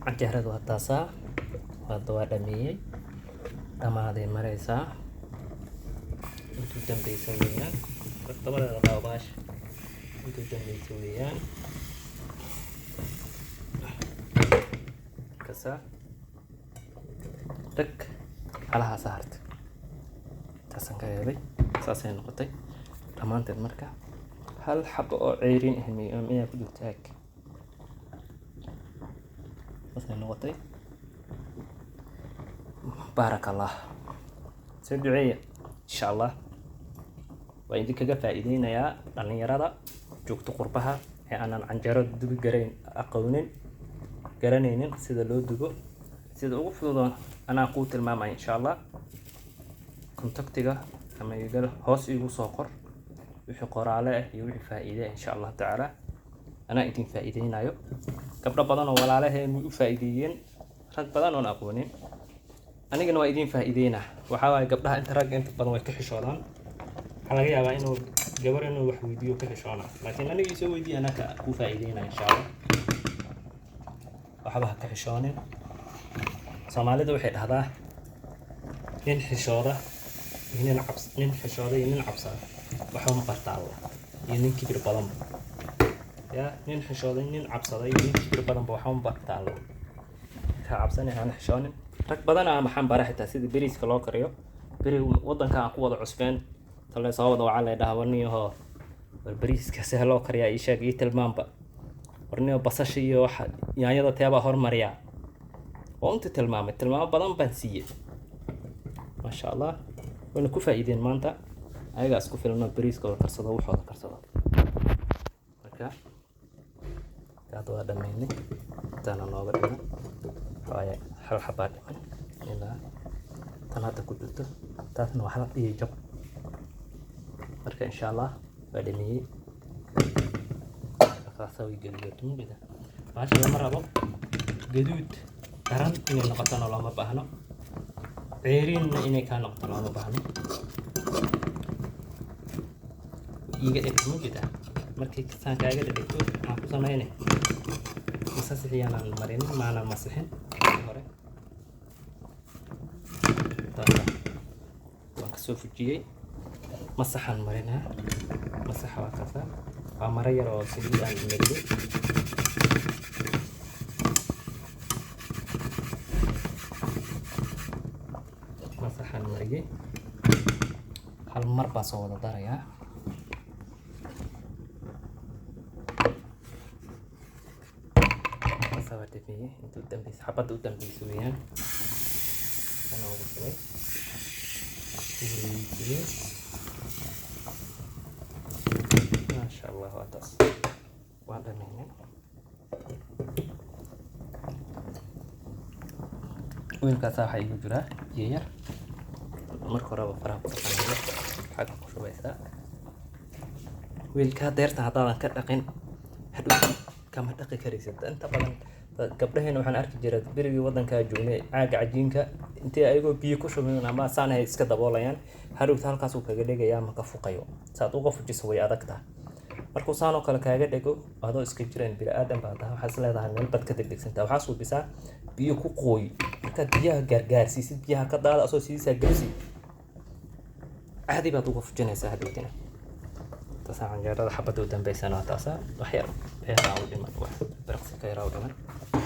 canjeeradu waa taasaa hadda waa dhameeyey dhamaaday maraysaa intuu dambeysa weeyaan dabadeeda qaabaash intuu dambeysa weeyaan kasa rag halaha saarta taasan ka yeelay saasay noqotay dhamaanteed marka hal xabo oo ceyrin ah miyaa ku jirta ag saasay noqotay بارك الله سدعية إن شاء الله وإذا كجا فائدين يا لأن يرادا جوكت قربها أنا عن جرد دب جرين أقونين جرانين سيد لو دبو سيد أوفضون أنا قوت الماما إن شاء الله كونتاكتيجا أما يقول هوس يجو ساقر يحقر عليه يوحي فائدة إن شاء الله تعالى أنا إدين فائدين أيو قبل بدن ولا عليه فائدين رد بدن وأنا أقونين anigana waa idin faa'iideena waxa way gabdhaha inta rag inta badan way ka xishoodaan waxa laga yaabaa inuu gabar inuu wax weydiiyo ka xishoona laakiin aniga isoo weydiiyo anaka ku faa'iideena insha Allah waxba ka xishoonin Soomaalida waxay dhahdaa nin xishooda nin xishooda nin cabsada waxa ma bartaa Allah iyo nin kibir badan ya nin xishooda nin cabsada iyo nin kibir badan waxa ma bartaa Allah ka cabsanay aan xishoonin rag badan ama xan baraxta sida bariiska loo kariyo bari wadanka aan ku wada cusbeen tale sababada waxa la dhaawaniyo bariiska si loo kariyo ay sheeg iyo tilmaanba warniyo basasha iyo waxa yaanyada teeba hormariya oo inta tilmaamo badan baan siiyay ma sha Allah wana ku faa'iideen maanta ayaga isku filna bariiska oo karsado wuxuu karsado marka kaad waa dhameeyay tana nooga dhigan waaye hal xabad ila tanada ku jirto taasna waxa la dhigay jab marka insha Allah badamiyay faasawi galbeedun bida maasha Allah marabo gaduud qaran inay noqoto lama baahno ceerin inay ka noqoto lama baahno iga dhigmo bida markii san kaaga dhigto aan ku sameeynay masasixiyana marin maana masixin hore waan fujiyay masaxan marina masaxa waa kasa waa mara yar oo saliid aan mariyay masaxan mariyay hal mar baa soo wada daraya دفيه انتو التنبيس حبات التنبيس ويان انا وبسوي ما شاء الله واتس وهذا منين وين كاسا حي جرا يير marka hore faraha ku qanay xaq ku shubaysa wiilka deerta hadaan ka dhaqin hadhow kama dhaqi karaysid inta badan gabdhaheena waxaan arki jiray birigi wadanka joognay caaga cajiinka intii ayagoo biyo ku shubeen ama saanahay iska daboolayaan hadhowta halkaas uu kaga dhigayaa ma ka fuqayo saad uga fujiso way adagtaa markuu saano kale kaaga dhigo adoo iska jireen bini aadan baa tahay waxa leedahay meel bad ka degdegsantaa waxa soo bisaa biyo ku qooy marka biyaha gargaarsiisid biyaha ka daada asoo siisa galsi عادي بتوقف في جنازة هدوتنا تسعى جرّد حبته دم بيسنا تاسع وحير بيها عودي من واحد برقص كيرا ودمر